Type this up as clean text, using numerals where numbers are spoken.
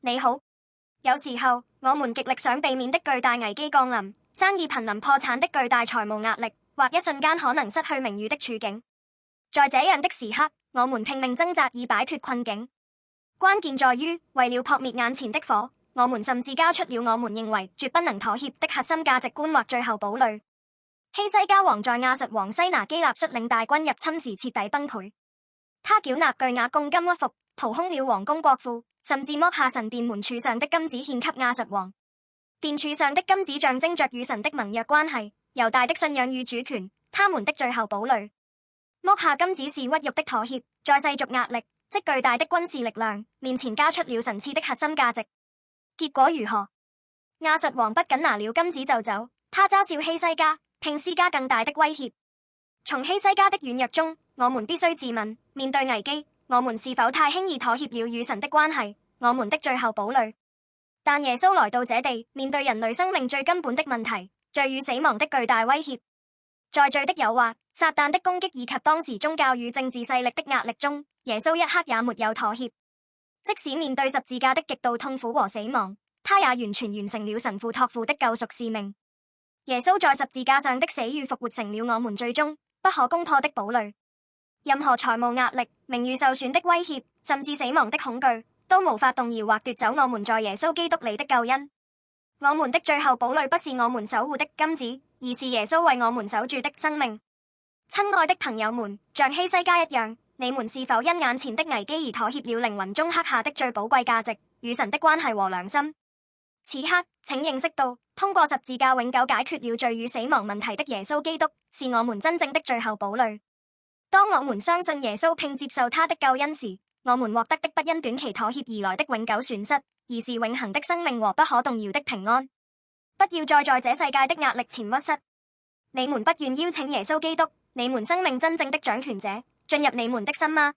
你好。有時候，我們極力想避免的巨大危機降臨，生意瀕臨破產的巨大財務壓力，或一瞬間可能失去名譽的處境。在這樣的時刻，我們拼命掙扎以擺脫困境。關鍵在於，為了撲滅眼前的火，我們甚至交出了我們認為絕不能妥協的核心價值觀或最後堡壘。希西家王在亞述王西拿基立率領大軍入侵時徹底崩潰，他繳納巨額貢金屈服，掏空了王宮國庫，甚至剝下神殿門柱上的金子獻給亞述王。殿柱上的金子象徵着與神的盟約關係、猶大的信仰與主權，他們的最後堡壘。剝下金子是屈辱的妥協，在世俗壓力即巨大的軍事力量面前交出了神賜的核心價值。結果如何？亞述王不僅拿了金子就走，他嘲笑希西家，並施加更大的威脅。從希西家的軟弱中，我們必須自問：面對危機，我們是否太輕易妥協了與神的關係，我們的最後堡壘？但耶穌來到這地，面對人類生命最根本的問題，罪與死亡的巨大威脅。在罪的誘惑、撒旦的攻擊以及當時宗教與政治勢力的壓力中，耶穌一刻也沒有妥協。即使面對十字架的極度痛苦和死亡，他也完全完成了神父託付的救贖使命。耶穌在十字架上的死與復活成了我們最終不可攻破的堡壘。任何財務壓力、名譽受損的威脅，甚至死亡的恐懼，都無法動搖或奪走我們在耶穌基督裡的救恩。我們的最後堡壘不是我們守護的金子，而是耶穌為我們守住的生命。親愛的朋友們，像希西家一樣，你們是否因眼前的危機而妥協了靈魂中刻下的最寶貴價值與神的關係和良心？此刻，請認識到，通過十字架永久解決了罪與死亡問題的耶穌基督，是我們真正的最後堡壘。當我們相信耶穌並接受他的救恩時，我們獲得的不因短期妥協而來的永久損失，而是永恆的生命和不可動搖的平安。不要再在這世界的壓力前屈膝。你們不願邀請耶穌基督，你們生命真正的掌權者，進入你們的心嗎？